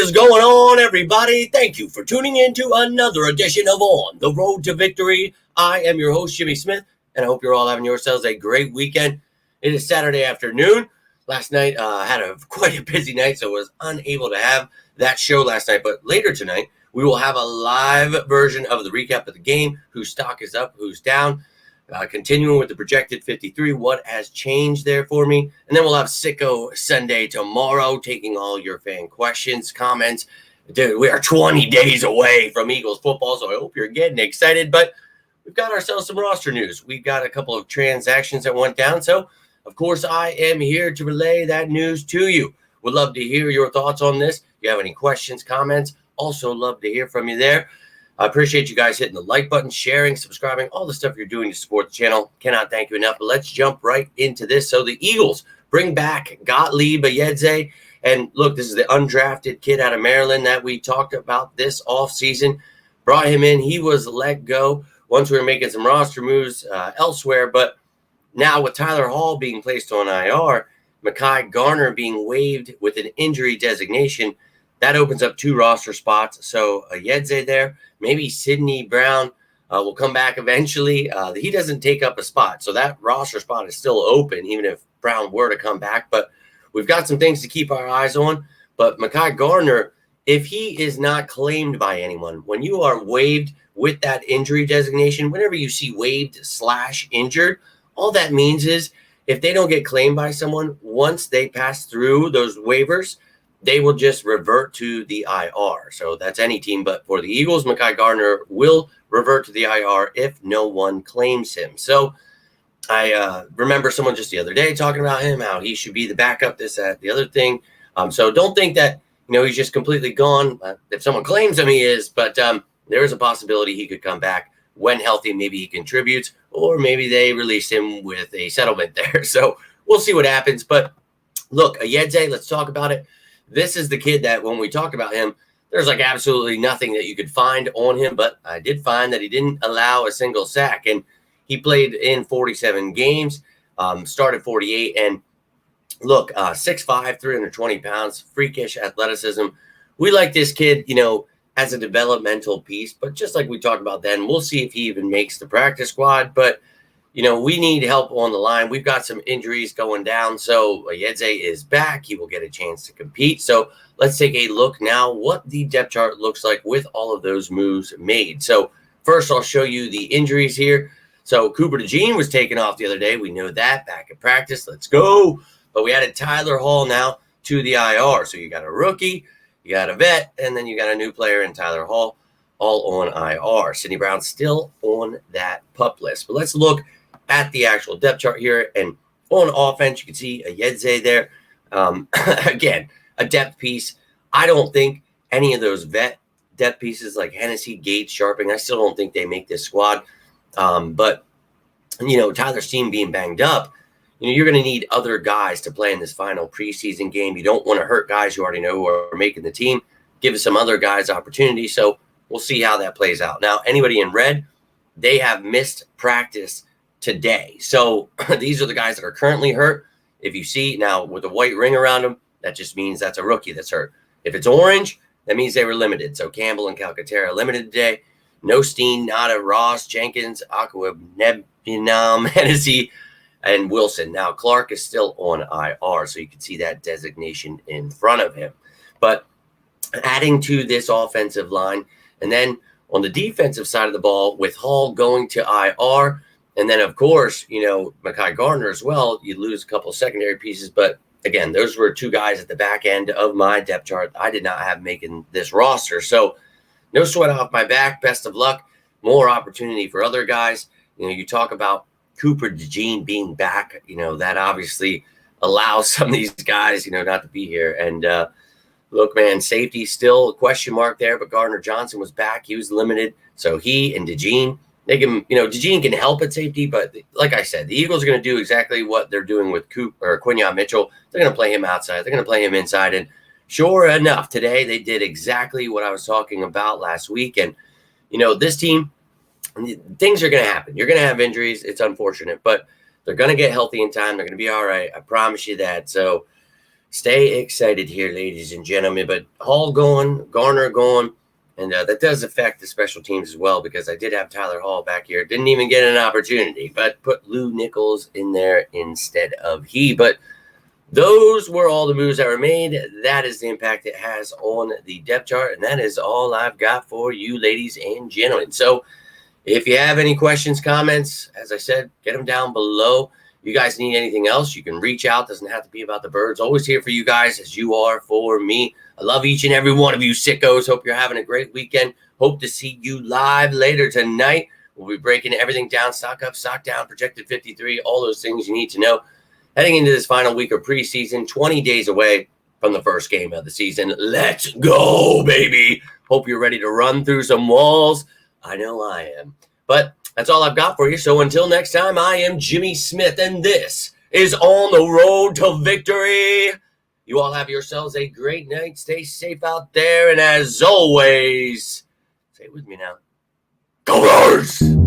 is going on, everybody? Thank you for tuning in to another edition of On the Road to Victory. I am your host, Jimmy Smith, and I hope you're all having yourselves a great weekend. It is Saturday afternoon. Last night, I had quite a busy night, so I was unable to have that show last night. But later tonight, we will have a live version of the recap of the game, whose stock is up, who's down. Continuing with the projected 53, what has changed there for me. And then we'll have Sicko Sunday tomorrow, taking all your fan questions, comments. Dude, we are 20 days away from Eagles football, so I hope you're getting excited. But we've got ourselves some roster news. We've got a couple of transactions that went down. So, of course, I am here to relay that news to you. Would love to hear your thoughts on this. If you have any questions, comments, also love to hear from you there. I appreciate you guys hitting the like button, sharing, subscribing, all the stuff you're doing to support the channel. Cannot thank you enough. But let's jump right into this. So the Eagles bring back Gottlieb Ayedze. And look, this is the undrafted kid out of Maryland that we talked about this offseason. Brought him in. He was let go once we were making some roster moves elsewhere. But now with Tyler Hall being placed on IR, Mekhi Garner being waived with an injury designation, that opens up 2 roster spots. So Ayedze there, maybe Sidney Brown will come back eventually. He doesn't take up a spot. So that roster spot is still open, even if Brown were to come back. But we've got some things to keep our eyes on. But Mekhi Garner, if he is not claimed by anyone, when you are waived with that injury designation, whenever you see waived/injured, all that means is if they don't get claimed by someone, once they pass through those waivers, they will just revert to the IR. So that's any team. But for the Eagles, Mekhi Garner will revert to the IR if no one claims him. So I remember someone just the other day talking about him, how he should be the backup, this, that, the other thing. So don't think that, he's just completely gone. If someone claims him, he is. But there is a possibility he could come back when healthy. Maybe he contributes, or maybe they release him with a settlement there. So we'll see what happens. But look, Ayedze, let's talk about it. This is the kid that when we talk about him, there's like absolutely nothing that you could find on him. But I did find that he didn't allow a single sack. And he played in 47 games, started 48. And look, 6'5", 320 pounds, freakish athleticism. We like this kid, as a developmental piece. But just like we talked about then, we'll see if he even makes the practice squad. But we need help on the line. We've got some injuries going down. So Ayedze is back. He will get a chance to compete. So let's take a look now what the depth chart looks like with all of those moves made. So first, I'll show you the injuries here. So Cooper DeJean was taken off the other day. We know that back at practice. Let's go. But we added Tyler Hall now to the IR. So you got a rookie, you got a vet, and then you got a new player in Tyler Hall, all on IR. Sidney Brown still on that PUP list. But let's look at the actual depth chart here. And on offense, you can see Ayedze there. Again, a depth piece. I don't think any of those vet depth pieces like Hennessy, Gates, Sharping, I still don't think they make this squad. But Tyler Steen being banged up, you're going to need other guys to play in this final preseason game. You don't want to hurt guys you already know who are making the team. Give some other guys opportunity. So we'll see how that plays out. Now, anybody in red, they have missed practice today. So these are the guys that are currently hurt. If you see now with a white ring around them, that just means that's a rookie that's hurt. If it's orange, that means they were limited. So Campbell and Calcaterra limited today. No Steen, Nada, Ross, Jenkins, Aqua, Nebinam, Hennessy, and Wilson. Now Clark is still on IR, so you can see that designation in front of him. But adding to this offensive line, and then on the defensive side of the ball, with Hall going to IR, and then, of course, Mekhi Garner as well, you lose a couple of secondary pieces. But, again, those were 2 guys at the back end of my depth chart I did not have making this roster. So, no sweat off my back. Best of luck. More opportunity for other guys. You talk about Cooper DeJean being back. That obviously allows some of these guys, not to be here. And, look, man, safety still a question mark there. But Gardner Johnson was back. He was limited. So he and DeJean, they can, DeJean can help at safety, but like I said, the Eagles are going to do exactly what they're doing with Quinyon Mitchell. They're going to play him outside. They're going to play him inside. And sure enough, today they did exactly what I was talking about last week. And, this team, things are going to happen. You're going to have injuries. It's unfortunate, but they're going to get healthy in time. They're going to be all right. I promise you that. So, Stay excited here, ladies and gentlemen. But Hall going, Garner going, and that does affect the special teams as well, because I did have Tyler Hall back here. Didn't even get an opportunity, but put Lou Nichols in there instead of he. But those were all the moves that were made. That is the impact it has on the depth chart, and that is all I've got for you, ladies and gentlemen. So if you have any questions, comments, as I said, get them down below. You guys need anything else, you can reach out. Doesn't have to be about the birds. Always here for you guys as you are for me. I love each and every one of you sickos. Hope you're having a great weekend. Hope to see you live later tonight. We'll be breaking everything down, stock up, stock down, projected 53, all those things you need to know. Heading into this final week of preseason, 20 days away from the first game of the season. Let's go, baby. Hope you're ready to run through some walls. I know I am. But that's all I've got for you. So until next time, I am Jimmy Smith, and this is On the Road to Victory. You all have yourselves a great night. Stay safe out there. And as always, say it with me now, go Birds!